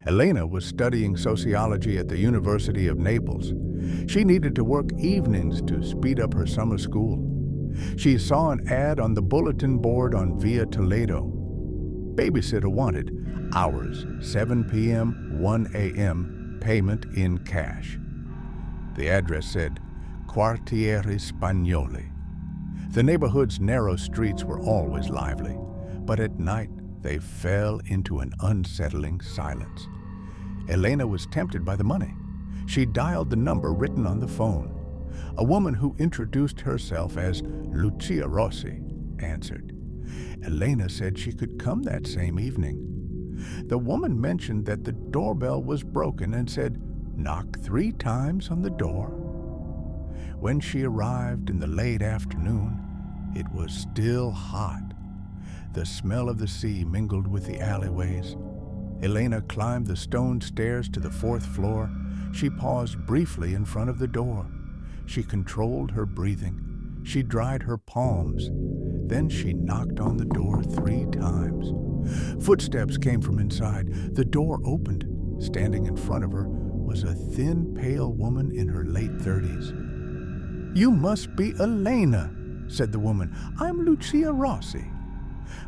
Elena was studying sociology at the University of Naples. She needed to work evenings to speed up her summer school. She saw an ad on the bulletin board on Via Toledo. Babysitter wanted, hours 7 p.m., 1 a.m., payment in cash. The address said, Quartiere Spagnoli. The neighborhood's narrow streets were always lively, but at night they fell into an unsettling silence. Elena was tempted by the money. She dialed the number written on the phone. A woman who introduced herself as Lucia Rossi answered. Elena said she could come that same evening. The woman mentioned that the doorbell was broken and said, knock 3 times on the door. When she arrived in the late afternoon, it was still hot. The smell of the sea mingled with the alleyways. Elena climbed the stone stairs to the 4th floor. She paused briefly in front of the door. She controlled her breathing. She dried her palms. Then she knocked on the door 3 times. Footsteps came from inside. The door opened. Standing in front of her was a thin, pale woman in her late 30s. You must be Elena, said the woman. I'm Lucia Rossi.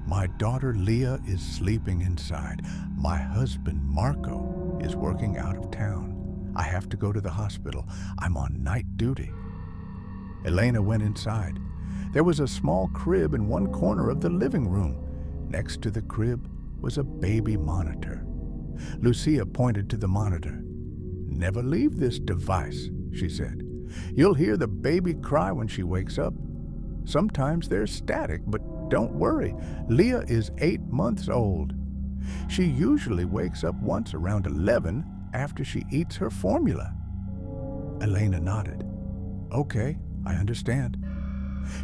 My daughter Leah is sleeping inside. My husband Marco is working out of town. I have to go to the hospital. I'm on night duty. Elena went inside. There was a small crib in one corner of the living room. Next to the crib was a baby monitor. Lucia pointed to the monitor. Never leave this device, she said. You'll hear the baby cry when she wakes up. Sometimes they're static, but don't worry. Leah is 8 months old. She usually wakes up once around 11 after she eats her formula. Elena nodded. Okay, I understand.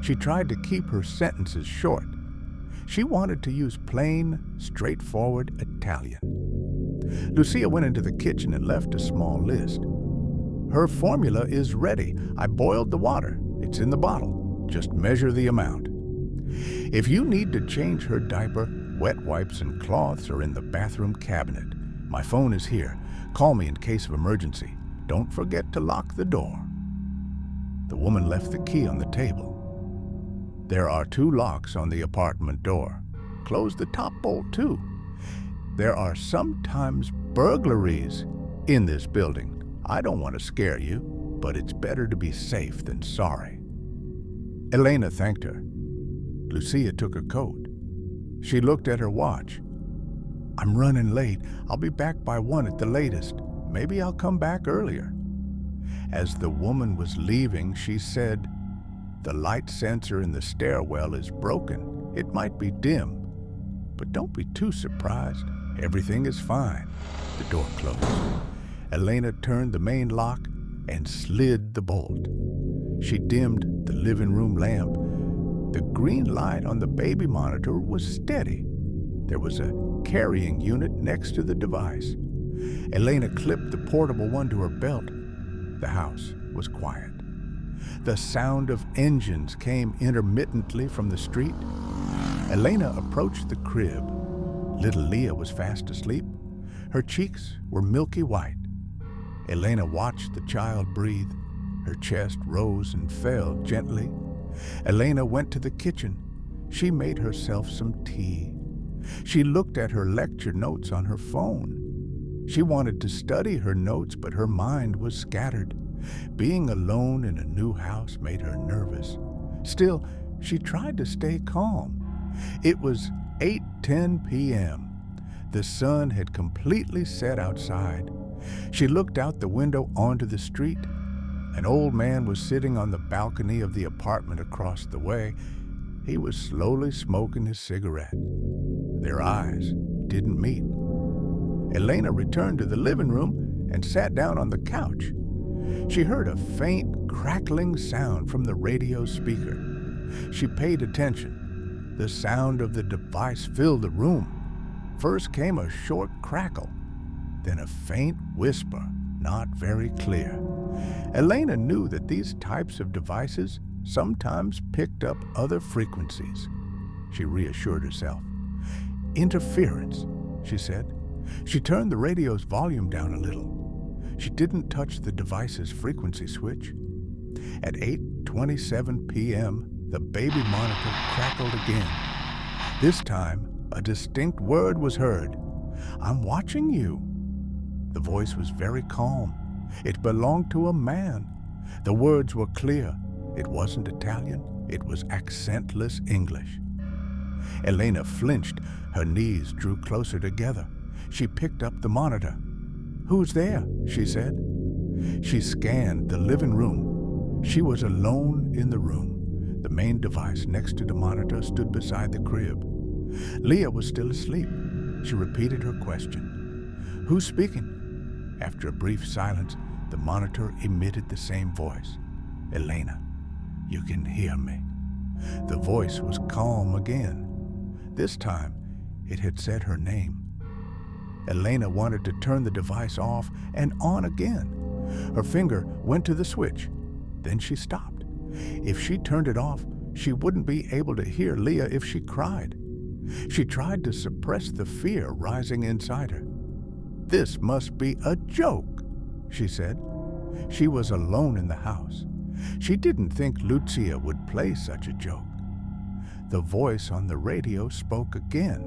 She tried to keep her sentences short. She wanted to use plain, straightforward Italian. Lucia went into the kitchen and left a small list. Her formula is ready. I boiled the water. It's in the bottle. Just measure the amount. If you need to change her diaper, wet wipes and cloths are in the bathroom cabinet. My phone is here. Call me in case of emergency. Don't forget to lock the door. The woman left the key on the table. There are 2 locks on the apartment door. Close the top bolt too. There are sometimes burglaries in this building. I don't want to scare you, but it's better to be safe than sorry. Elena thanked her. Lucia took her coat. She looked at her watch. I'm running late. I'll be back by 1 at the latest. Maybe I'll come back earlier. As the woman was leaving, she said, the light sensor in the stairwell is broken. It might be dim, but don't be too surprised. Everything is fine. The door closed. Elena turned the main lock and slid the bolt. She dimmed the living room lamp. The green light on the baby monitor was steady. There was a carrying unit next to the device. Elena clipped the portable one to her belt. The house was quiet. The sound of engines came intermittently from the street. Elena approached the crib. Little Leah was fast asleep. Her cheeks were milky white. Elena watched the child breathe. Her chest rose and fell gently. Elena went to the kitchen. She made herself some tea. She looked at her lecture notes on her phone. She wanted to study her notes, but her mind was scattered. Being alone in a new house made her nervous. Still, she tried to stay calm. It was 8:10 p.m. The sun had completely set outside. She looked out the window onto the street. An old man was sitting on the balcony of the apartment across the way. He was slowly smoking his cigarette. Their eyes didn't meet. Elena returned to the living room and sat down on the couch. She heard a faint, crackling sound from the radio speaker. She paid attention. The sound of the device filled the room. First came a short crackle, then a faint whisper, not very clear. Elena knew that these types of devices sometimes picked up other frequencies. She reassured herself. Interference, she said. She turned the radio's volume down a little. She didn't touch the device's frequency switch. At 8:27 p.m., the baby monitor crackled again. This time, a distinct word was heard. "I'm watching you." The voice was very calm. It belonged to a man. The words were clear. It wasn't Italian. It was accentless English. Elena flinched. Her knees drew closer together. She picked up the monitor. "Who's there?" she said. She scanned the living room. She was alone in the room. The main device next to the monitor stood beside the crib. Leah was still asleep. She repeated her question. "Who's speaking?" After a brief silence, the monitor emitted the same voice. "Elena, you can hear me." The voice was calm again. This time, it had said her name. Elena wanted to turn the device off and on again. Her finger went to the switch. Then she stopped. If she turned it off, she wouldn't be able to hear Leah if she cried. She tried to suppress the fear rising inside her. "This must be a joke," she said. She was alone in the house. She didn't think Lucia would play such a joke. The voice on the radio spoke again.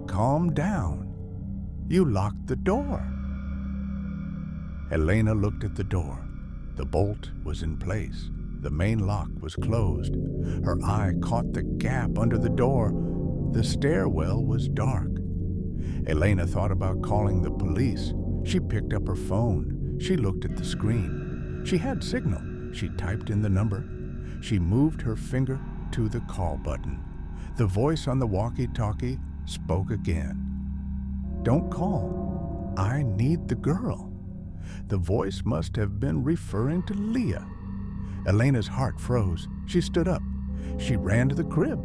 "Calm down. You locked the door." Elena looked at the door. The bolt was in place. The main lock was closed. Her eye caught the gap under the door. The stairwell was dark. Elena thought about calling the police. She picked up her phone. She looked at the screen. She had signal. She typed in the number. She moved her finger to the call button. The voice on the walkie-talkie spoke again. "Don't call. I need the girl." The voice must have been referring to Leah. Elena's heart froze. She stood up. She ran to the crib.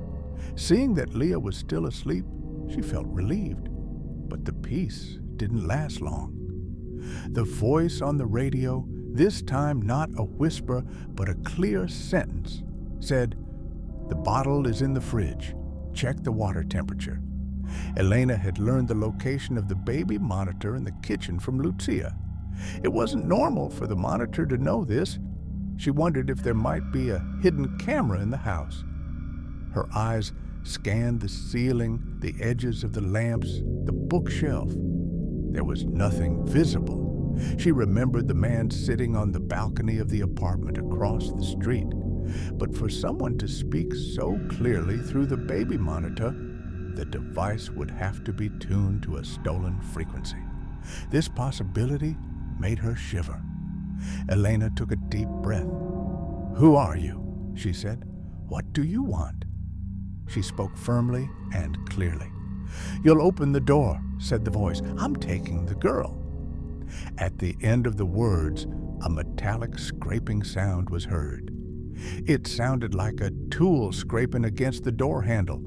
Seeing that Leah was still asleep, she felt relieved. But the peace didn't last long. The voice on the radio, this time not a whisper but a clear sentence, said, "The bottle is in the fridge. Check the water temperature." Elena had learned the location of the baby monitor in the kitchen from Lucia. It wasn't normal for the monitor to know this. She wondered if there might be a hidden camera in the house. Her eyes scanned the ceiling, the edges of the lamps, the bookshelf. There was nothing visible. She remembered the man sitting on the balcony of the apartment across the street. But for someone to speak so clearly through the baby monitor, the device would have to be tuned to a stolen frequency. This possibility made her shiver. Elena took a deep breath. "Who are you?" she said. "What do you want?" She spoke firmly and clearly. "You'll open the door," said the voice. "I'm taking the girl." At the end of the words, a metallic scraping sound was heard. It sounded like a tool scraping against the door handle.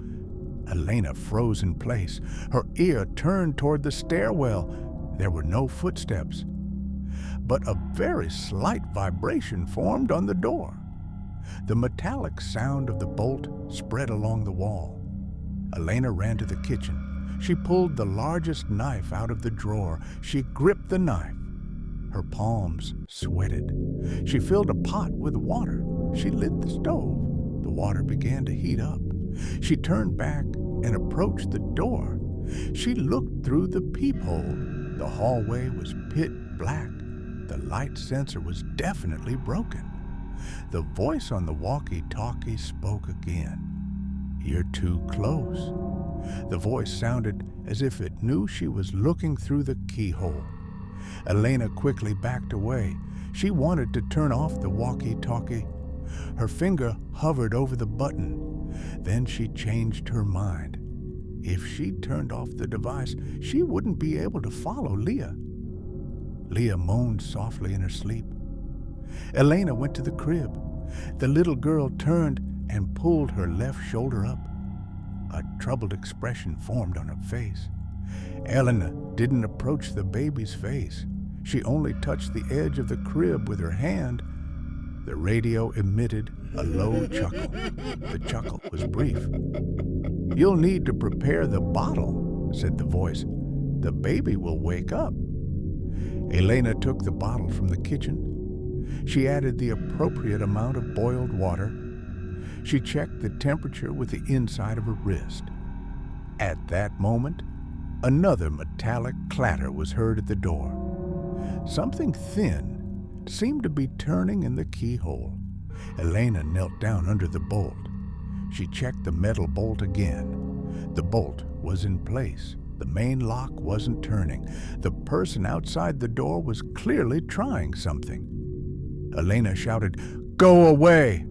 Elena froze in place. Her ear turned toward the stairwell. There were no footsteps. But a very slight vibration formed on the door. The metallic sound of the bolt spread along the wall. Elena ran to the kitchen. She pulled the largest knife out of the drawer. She gripped the knife. Her palms sweated. She filled a pot with water. She lit the stove. The water began to heat up. She turned back and approached the door. She looked through the peephole. The hallway was pitch black. The light sensor was definitely broken. The voice on the walkie-talkie spoke again. "You're too close." The voice sounded as if it knew she was looking through the keyhole. Elena quickly backed away. She wanted to turn off the walkie-talkie. Her finger hovered over the button. Then she changed her mind. If she turned off the device, she wouldn't be able to follow Leah. Leah moaned softly in her sleep. Elena went to the crib. The little girl turned and pulled her left shoulder up. A troubled expression formed on her face. Elena didn't approach the baby's face. She only touched the edge of the crib with her hand. The radio emitted a low chuckle. The chuckle was brief. "You'll need to prepare the bottle," said the voice. the baby will wake up. Elena took the bottle from the kitchen. She added the appropriate amount of boiled water. She checked the temperature with the inside of her wrist. At that moment, another metallic clatter was heard at the door. Something thin seemed to be turning in the keyhole. Elena knelt down under the bolt. She checked the metal bolt again. The bolt was in place. The main lock wasn't turning. The person outside the door was clearly trying something. Elena shouted, "Go away!"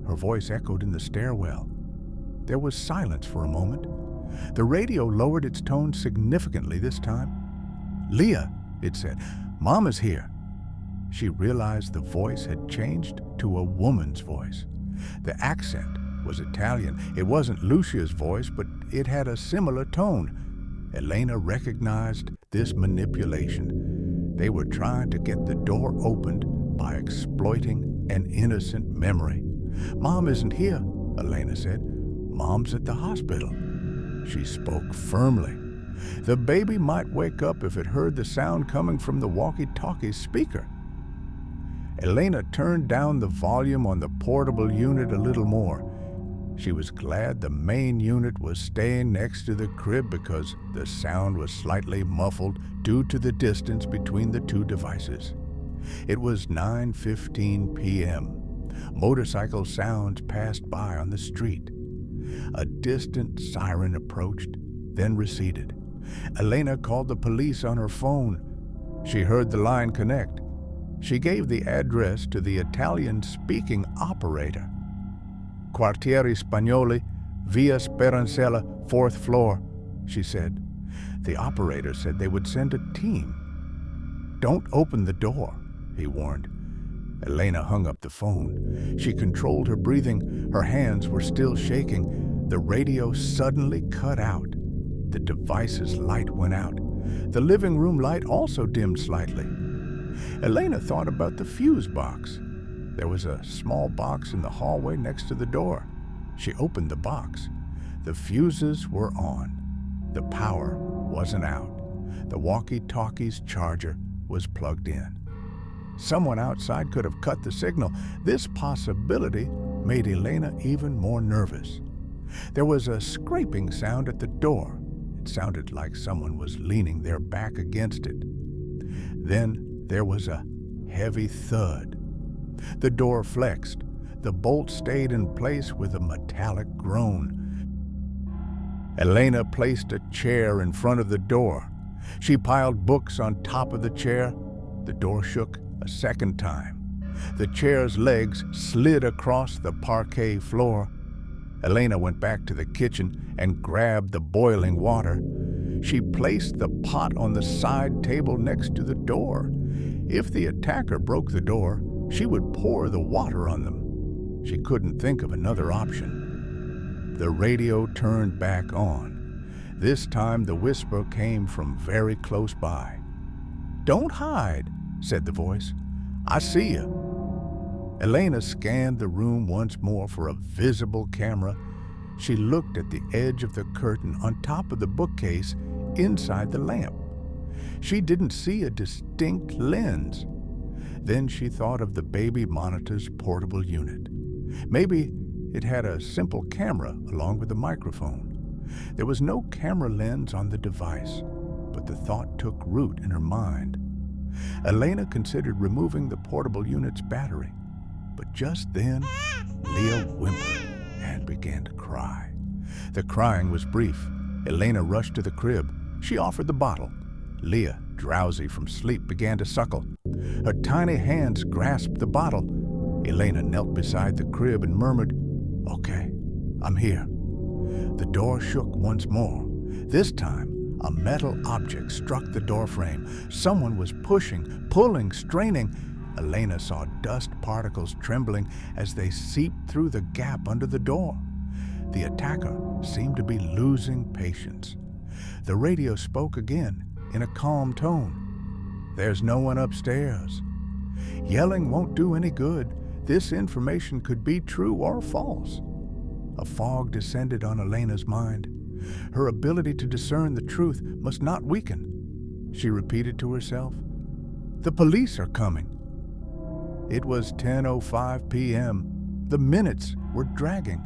Her voice echoed in the stairwell. There was silence for a moment. The radio lowered its tone significantly this time. "Leah," it said, "Mom is here." She realized the voice had changed to a woman's voice. The accent was Italian. It wasn't Lucia's voice, but it had a similar tone. Elena recognized this manipulation. They were trying to get the door opened by exploiting an innocent memory. "Mom isn't here," Elena said. "Mom's at the hospital." She spoke firmly. The baby might wake up if it heard the sound coming from the walkie-talkie speaker. Elena turned down the volume on the portable unit a little more. She was glad the main unit was staying next to the crib because the sound was slightly muffled due to the distance between the two devices. It was 9:15 p.m. Motorcycle sounds passed by on the street. A distant siren approached, then receded. Elena called the police on her phone. She heard the line connect. She gave the address to the Italian-speaking operator. "Quartieri Spagnoli, Via Sperancella, 4th floor," she said. The operator said they would send a team. "Don't open the door," he warned. Elena hung up the phone. She controlled her breathing. Her hands were still shaking. The radio suddenly cut out. The device's light went out. The living room light also dimmed slightly. Elena thought about the fuse box. There was a small box in the hallway next to the door. She opened the box. The fuses were on. The power wasn't out. The walkie-talkie's charger was plugged in. Someone outside could have cut the signal. This possibility made Elena even more nervous. There was a scraping sound at the door. It sounded like someone was leaning their back against it. Then there was a heavy thud. The door flexed. The bolt stayed in place with a metallic groan. Elena placed a chair in front of the door. She piled books on top of the chair. The door shook a second time. The chair's legs slid across the parquet floor. Elena went back to the kitchen and grabbed the boiling water. She placed the pot on the side table next to the door. If the attacker broke the door, she would pour the water on them. She couldn't think of another option. The radio turned back on. This time the whisper came from very close by. "Don't hide," said the voice. "I see you." Elena scanned the room once more for a visible camera. She looked at the edge of the curtain on top of the bookcase inside the lamp. She didn't see a distinct lens. Then she thought of the baby monitor's portable unit. Maybe it had a simple camera along with a microphone. There was no camera lens on the device, but the thought took root in her mind. Elena considered removing the portable unit's battery, but just then, Leah whimpered and began to cry. The crying was brief. Elena rushed to the crib. She offered the bottle. Leah, drowsy from sleep, began to suckle. Her tiny hands grasped the bottle. Elena knelt beside the crib and murmured, "Okay, I'm here." The door shook once more. This time, a metal object struck the doorframe. Someone was pushing, pulling, straining. Elena saw dust particles trembling as they seeped through the gap under the door. The attacker seemed to be losing patience. The radio spoke again in a calm tone. "There's no one upstairs." Yelling won't do any good. This information could be true or false. A fog descended on Elena's mind. Her ability to discern the truth must not weaken. She repeated to herself, "The police are coming." It was 10:05 p.m. The minutes were dragging.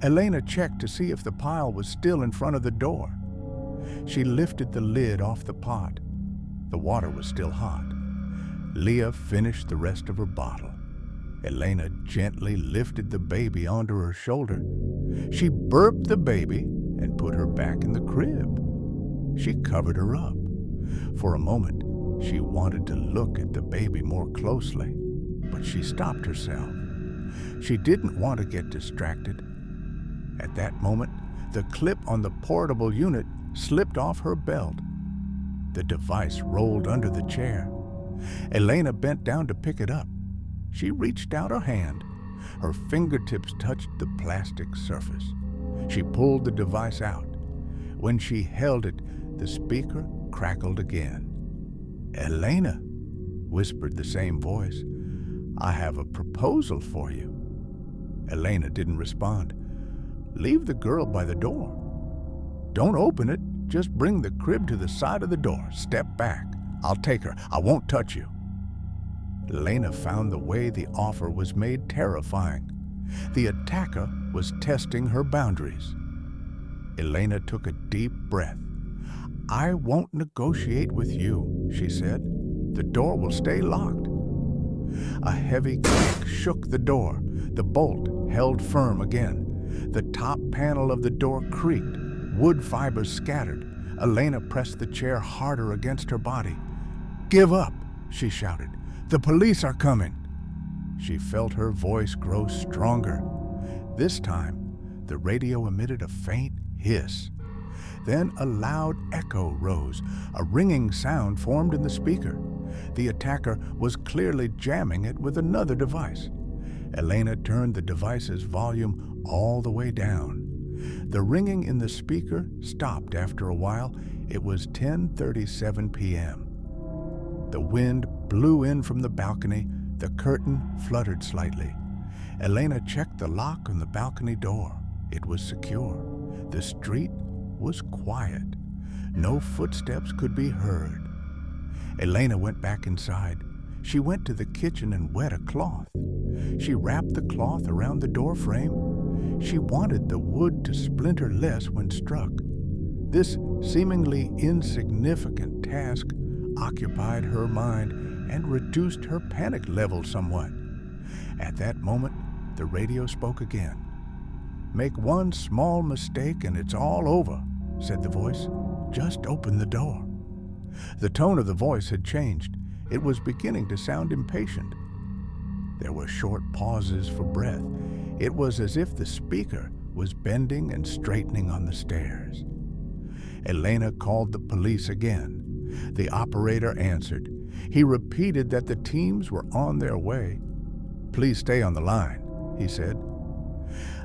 Elena checked to see if the pile was still in front of the door. She lifted the lid off the pot. The water was still hot. Leah finished the rest of her bottle. Elena gently lifted the baby onto her shoulder. She burped the baby and put her back in the crib. She covered her up. For a moment, she wanted to look at the baby more closely, but she stopped herself. She didn't want to get distracted. At that moment, the clip on the portable unit slipped off her belt. The device rolled under the chair. Elena bent down to pick it up. She reached out her hand. Her fingertips touched the plastic surface. She pulled the device out. When she held it, the speaker crackled again. "Elena," whispered the same voice, "I have a proposal for you." Elena didn't respond. "Leave the girl by the door. Don't open it. Just bring the crib to the side of the door. Step back. I'll take her. I won't touch you." Elena found the way the offer was made terrifying. The attacker was testing her boundaries. Elena took a deep breath. "I won't negotiate with you," she said. "The door will stay locked." A heavy kick shook the door. The bolt held firm again. The top panel of the door creaked. Wood fibers scattered. Elena pressed the chair harder against her body. "Give up," she shouted. "The police are coming." She felt her voice grow stronger. This time, the radio emitted a faint hiss. Then a loud echo rose. A ringing sound formed in the speaker. The attacker was clearly jamming it with another device. Elena turned the device's volume all the way down. The ringing in the speaker stopped after a while. It was 10:37 p.m. The wind blew in from the balcony. The curtain fluttered slightly. Elena checked the lock on the balcony door. It was secure. The street was quiet. No footsteps could be heard. Elena went back inside. She went to the kitchen and wet a cloth. She wrapped the cloth around the door frame. She wanted the wood to splinter less when struck. This seemingly insignificant task occupied her mind and reduced her panic level somewhat. At that moment, the radio spoke again. "Make one small mistake and it's all over," said the voice. "Just open the door." The tone of the voice had changed. It was beginning to sound impatient. There were short pauses for breath. It was as if the speaker was bending and straightening on the stairs. Elena called the police again. The operator answered. He repeated that the teams were on their way. "Please stay on the line," he said.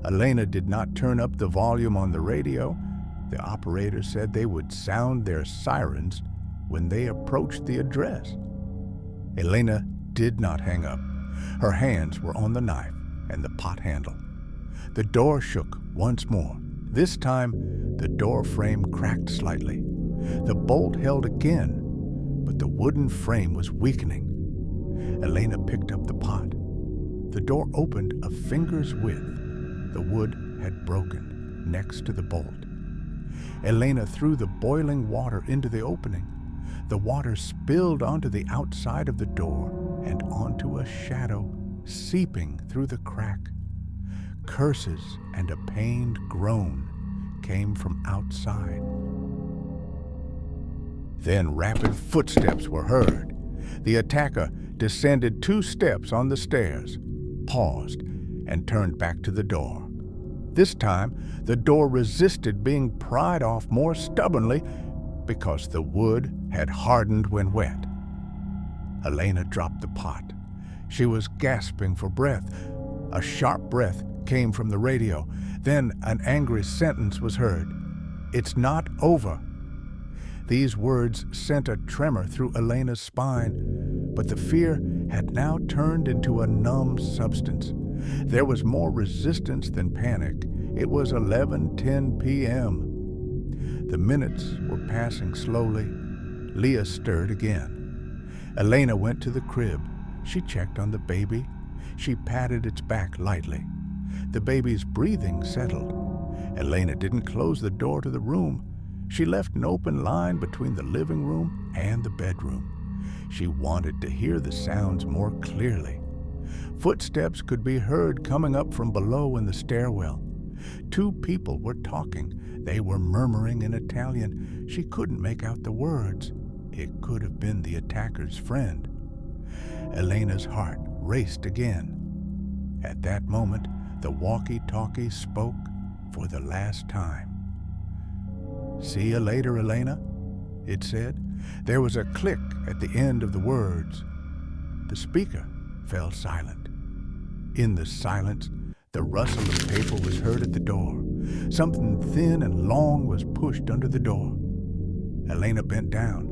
Elena did not turn up the volume on the radio. The operator said they would sound their sirens when they approached the address. Elena did not hang up. Her hands were on the knife and the pot handle. The door shook once more. This time, the door frame cracked slightly. The bolt held again, but the wooden frame was weakening. Elena picked up the pot. The door opened a finger's width. The wood had broken next to the bolt. Elena threw the boiling water into the opening. The water spilled onto the outside of the door and onto a shadow seeping through the crack. Curses and a pained groan came from outside. Then rapid footsteps were heard. The attacker descended 2 steps on the stairs, paused, and turned back to the door. This time, the door resisted being pried off more stubbornly because the wood had hardened when wet. Elena dropped the pot. She was gasping for breath. A sharp breath came from the radio. Then an angry sentence was heard. "It's not over." These words sent a tremor through Elena's spine, but the fear had now turned into a numb substance. There was more resistance than panic. It was 11:10 p.m. The minutes were passing slowly. Leah stirred again. Elena went to the crib. She checked on the baby. She patted its back lightly. The baby's breathing settled. Elena didn't close the door to the room. She left an open line between the living room and the bedroom. She wanted to hear the sounds more clearly. Footsteps could be heard coming up from below in the stairwell. Two people were talking. They were murmuring in Italian. She couldn't make out the words. It could have been the attacker's friend. Elena's heart raced again. At that moment, the walkie-talkie spoke for the last time. "See you later, Elena," it said. There was a click at the end of the words. The speaker fell silent. In the silence, the rustle of paper was heard at the door. Something thin and long was pushed under the door. Elena bent down.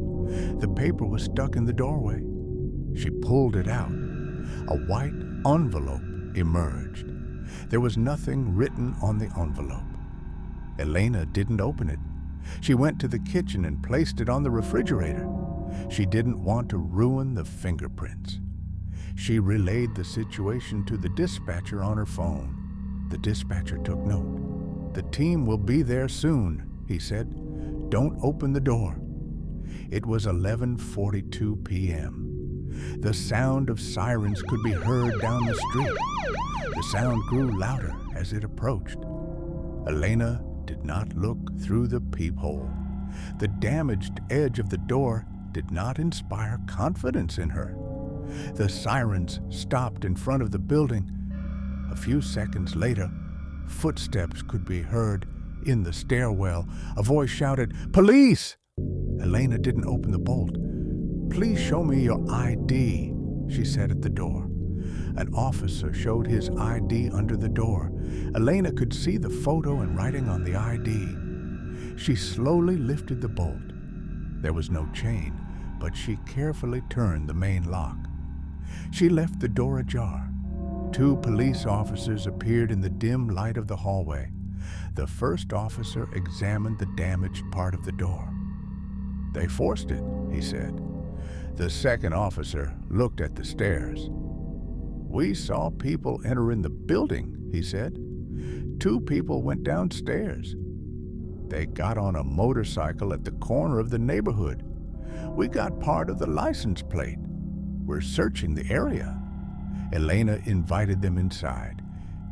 The paper was stuck in the doorway. She pulled it out. A white envelope emerged. There was nothing written on the envelope. Elena didn't open it. She went to the kitchen and placed it on the refrigerator. She didn't want to ruin the fingerprints. She relayed the situation to the dispatcher on her phone. The dispatcher took note. "The team will be there soon," he said. "Don't open the door." It was 11:42 p.m. The sound of sirens could be heard down the street. The sound grew louder as it approached. Elena did not look through the peephole. The damaged edge of the door did not inspire confidence in her. The sirens stopped in front of the building. A few seconds later, footsteps could be heard in the stairwell. A voice shouted, "Police!" Elena didn't open the bolt. "Please show me your ID," she said at the door. An officer showed his ID under the door. Elena could see the photo and writing on the ID. She slowly lifted the bolt. There was no chain, but she carefully turned the main lock. She left the door ajar. Two police officers appeared in the dim light of the hallway. The first officer examined the damaged part of the door. "They forced it," he said. The second officer looked at the stairs. "We saw people enter in the building," he said. "Two people went downstairs. They got on a motorcycle at the corner of the neighborhood. We got part of the license plate. We're searching the area." Elena invited them inside.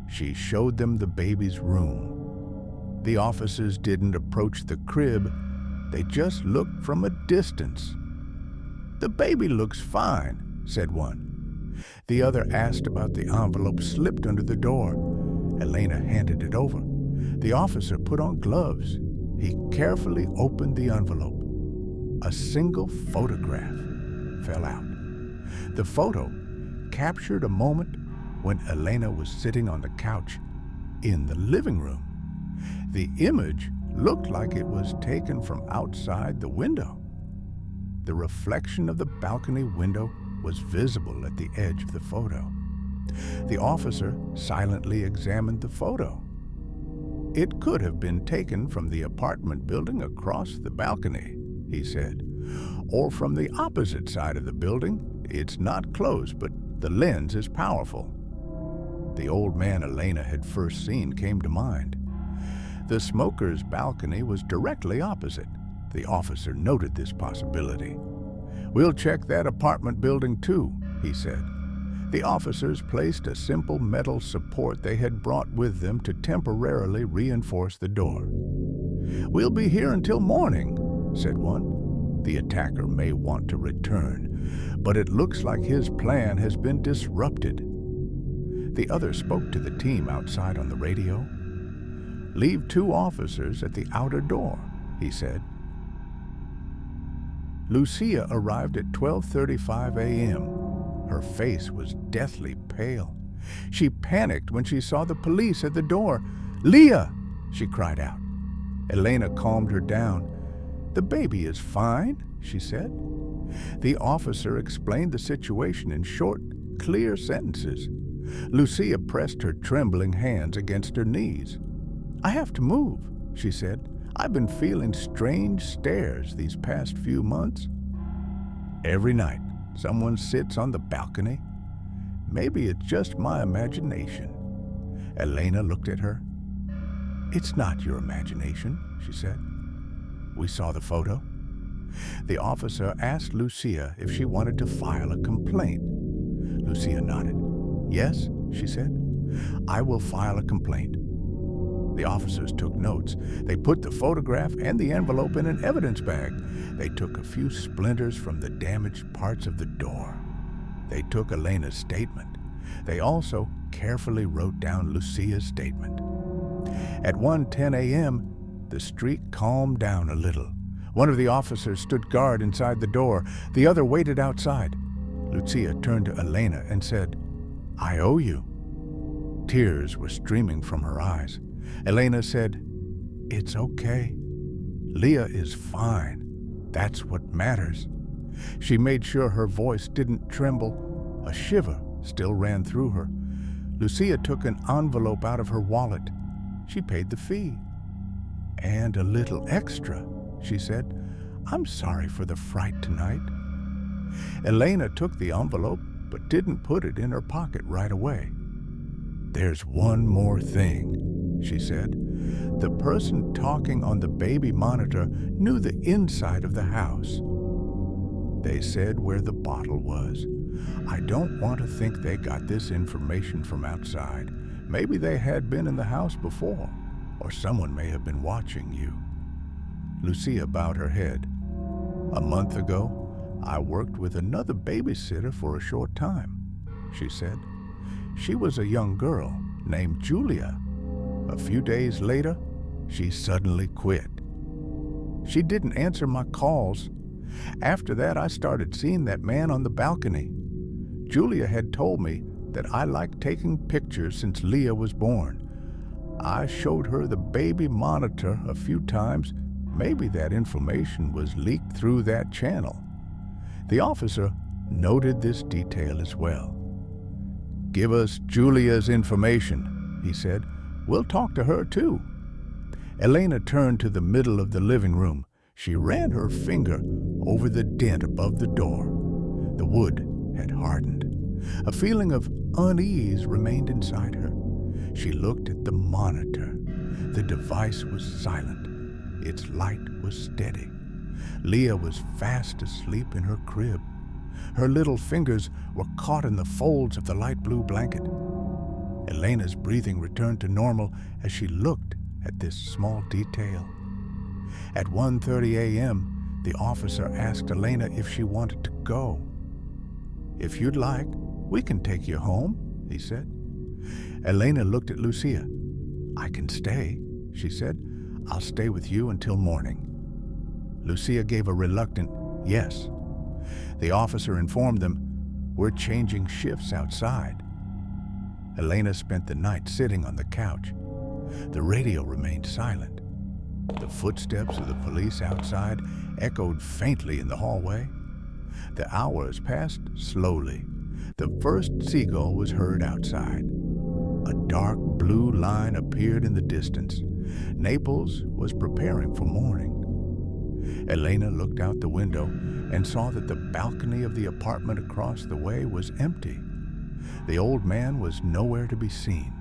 She showed them the baby's room. The officers didn't approach the crib. They just looked from a distance. "The baby looks fine," said one. The other asked about the envelope slipped under the door. Elena handed it over. The officer put on gloves. He carefully opened the envelope. A single photograph fell out. The photo captured a moment when Elena was sitting on the couch in the living room. The image looked like it was taken from outside the window. The reflection of the balcony window was visible at the edge of the photo. The officer silently examined the photo. "It could have been taken from the apartment building across the balcony," he said, "or from the opposite side of the building. It's not close, but the lens is powerful." The old man Elena had first seen came to mind. The smoker's balcony was directly opposite. The officer noted this possibility. "We'll check that apartment building too," he said. The officers placed a simple metal support they had brought with them to temporarily reinforce the door. "We'll be here until morning," said one. "The attacker may want to return, but it looks like his plan has been disrupted." The other spoke to the team outside on the radio. "Leave 2 officers at the outer door," he said. Lucia arrived at 12:35 a.m. Her face was deathly pale. She panicked when she saw the police at the door. "Leah!" she cried out. Elena calmed her down. "The baby is fine," she said. The officer explained the situation in short, clear sentences. Lucia pressed her trembling hands against her knees. "I have to move," she said. I've been feeling strange stares these past few months. Every night, someone sits on the balcony. Maybe it's just my imagination." Elena looked at her. "It's not your imagination," she said. "We saw the photo." The officer asked Lucia if she wanted to file a complaint. Lucia nodded. "Yes," she said, "I will file a complaint." The officers took notes. They put the photograph and the envelope in an evidence bag. They took a few splinters from the damaged parts of the door. They took Elena's statement. They also carefully wrote down Lucia's statement. At 1:10 a.m., the street calmed down a little. One of the officers stood guard inside the door. The other waited outside. Lucia turned to Elena and said, "I owe you." Tears were streaming from her eyes. Elena said, "It's okay. Leah is fine. That's what matters." She made sure her voice didn't tremble. A shiver still ran through her. Lucia took an envelope out of her wallet. She paid the fee. "And a little extra," she said. "I'm sorry for the fright tonight." Elena took the envelope, but didn't put it in her pocket right away. "There's one more thing," she said. "The person talking on the baby monitor knew the inside of the house. They said where the bottle was. I don't want to think they got this information from outside. Maybe they had been in the house before, or someone may have been watching you." Lucia bowed her head. "A month ago, I worked with another babysitter for a short time," she said. "She was a young girl named Julia. A few days later, she suddenly quit. She didn't answer my calls. After that, I started seeing that man on the balcony. Julia had told me that I liked taking pictures since Leah was born. I showed her the baby monitor a few times. Maybe that information was leaked through that channel." The officer noted this detail as well. "Give us Julia's information," he said. "We'll talk to her too." Elena turned to the middle of the living room. She ran her finger over the dent above the door. The wood had hardened. A feeling of unease remained inside her. She looked at the monitor. The device was silent. Its light was steady. Leah was fast asleep in her crib. Her little fingers were caught in the folds of the light blue blanket. Elena's breathing returned to normal as she looked at this small detail. At 1:30 a.m., the officer asked Elena if she wanted to go. "If you'd like, we can take you home," he said. Elena looked at Lucia. "I can stay," she said. "I'll stay with you until morning." Lucia gave a reluctant yes. The officer informed them, "We're changing shifts outside." Elena spent the night sitting on the couch. The radio remained silent. The footsteps of the police outside echoed faintly in the hallway. The hours passed slowly. The first seagull was heard outside. A dark blue line appeared in the distance. Naples was preparing for morning. Elena looked out the window and saw that the balcony of the apartment across the way was empty. The old man was nowhere to be seen.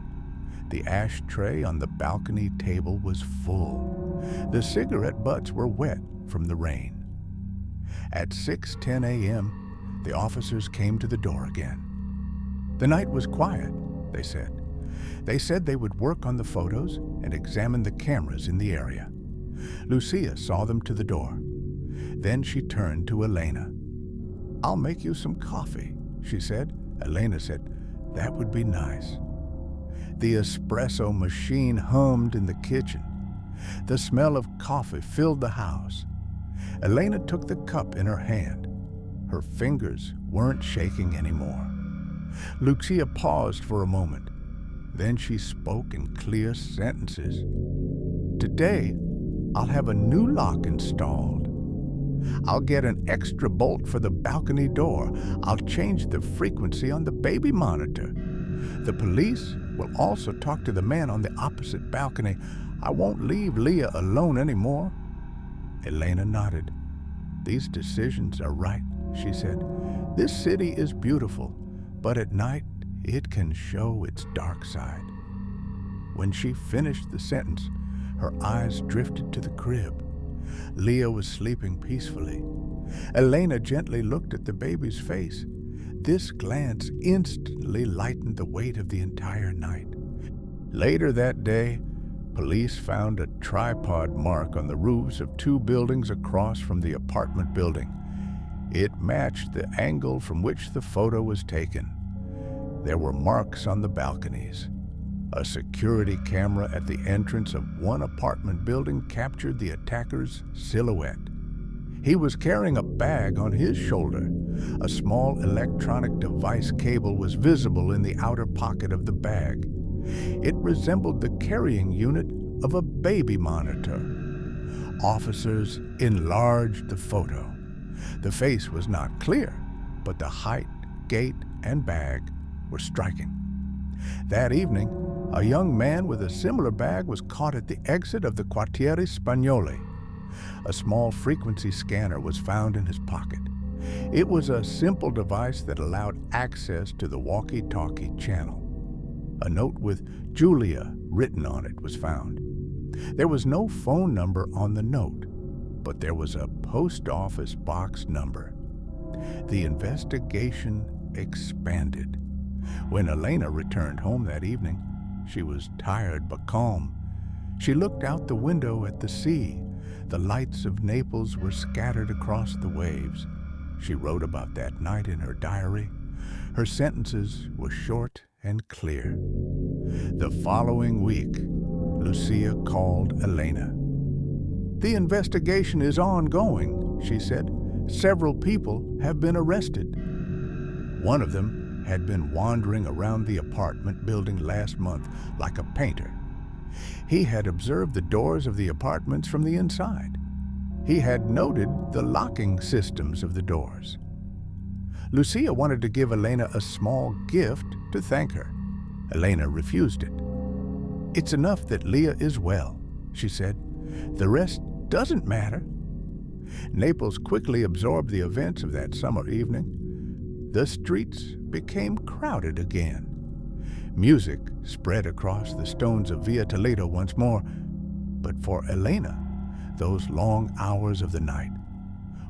The ashtray on the balcony table was full. The cigarette butts were wet from the rain. At 6:10 a.m., the officers came to the door again. The night was quiet, they said. They said they would work on the photos and examine the cameras in the area. Lucia saw them to the door. Then she turned to Elena. "I'll make you some coffee," she said. Elena said, "That would be nice." The espresso machine hummed in the kitchen. The smell of coffee filled the house. Elena took the cup in her hand. Her fingers weren't shaking anymore. Lucia paused for a moment. Then she spoke in clear sentences. "Today, I'll have a new lock installed. I'll get an extra bolt for the balcony door. I'll change the frequency on the baby monitor. The police will also talk to the man on the opposite balcony. I won't leave Leah alone anymore." Elena nodded. "These decisions are right," she said. "This city is beautiful, but at night it can show its dark side." When she finished the sentence, her eyes drifted to the crib. Leah was sleeping peacefully. Elena gently looked at the baby's face. This glance instantly lightened the weight of the entire night. Later that day, police found a tripod mark on the roofs of 2 buildings across from the apartment building. It matched the angle from which the photo was taken. There were marks on the balconies. A security camera at the entrance of one apartment building captured the attacker's silhouette. He was carrying a bag on his shoulder. A small electronic device cable was visible in the outer pocket of the bag. It resembled the carrying unit of a baby monitor. Officers enlarged the photo. The face was not clear, but the height, gait, and bag were striking. That evening, a young man with a similar bag was caught at the exit of the Quartiere Spagnoli. A small frequency scanner was found in his pocket. It was a simple device that allowed access to the walkie-talkie channel. A note with Julia written on it was found. There was no phone number on the note, but there was a post office box number. The investigation expanded. When Elena returned home that evening, she was tired but calm. She looked out the window at the sea. The lights of Naples were scattered across the waves. She wrote about that night in her diary. Her sentences were short and clear. The following week, Lucia called Elena. "The investigation is ongoing," she said. "Several people have been arrested." One of them had been wandering around the apartment building last month like a painter. He had observed the doors of the apartments from the inside. He had noted the locking systems of the doors. Lucia wanted to give Elena a small gift to thank her. Elena refused it. "It's enough that Leah is well," she said. "The rest doesn't matter." Naples quickly absorbed the events of that summer evening. The streets became crowded again. Music spread across the stones of Via Toledo once more, but for Elena, those long hours of the night,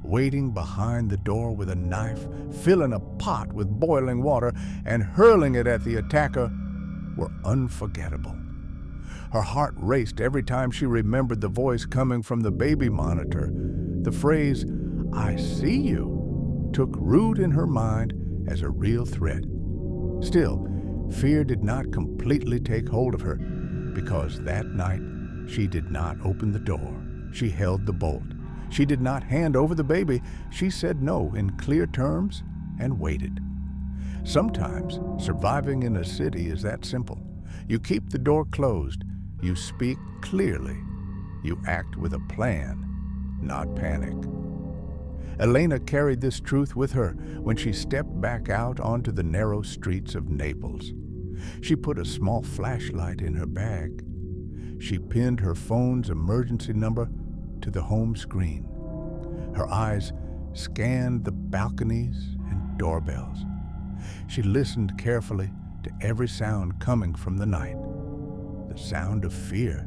waiting behind the door with a knife, filling a pot with boiling water, and hurling it at the attacker, were unforgettable. Her heart raced every time she remembered the voice coming from the baby monitor. The phrase, "I see you," took root in her mind as a real threat. Still, fear did not completely take hold of her, because that night she did not open the door. She held the bolt. She did not hand over the baby. She said no in clear terms and waited. Sometimes surviving in a city is that simple. You keep the door closed. You speak clearly. You act with a plan, not panic. Elena carried this truth with her when she stepped back out onto the narrow streets of Naples. She put a small flashlight in her bag. She pinned her phone's emergency number to the home screen. Her eyes scanned the balconies and doorbells. She listened carefully to every sound coming from the night. The sound of fear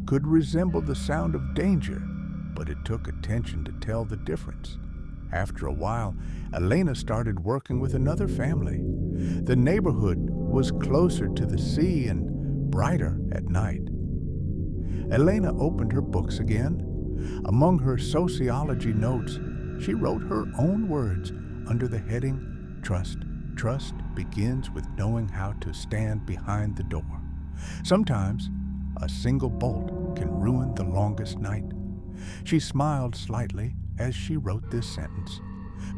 could resemble the sound of danger, but it took attention to tell the difference. After a while, Elena started working with another family. The neighborhood was closer to the sea and brighter at night. Elena opened her books again. Among her sociology notes, she wrote her own words under the heading, "Trust." Trust begins with knowing how to stand behind the door. Sometimes, a single bolt can ruin the longest night. She smiled slightly as she wrote this sentence,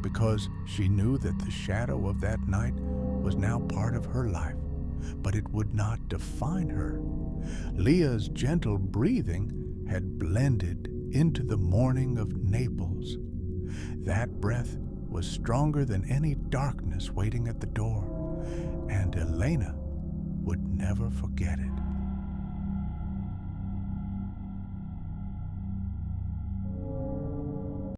because she knew that the shadow of that night was now part of her life, but it would not define her. Leah's gentle breathing had blended into the morning of Naples. That breath was stronger than any darkness waiting at the door, and Elena would never forget it.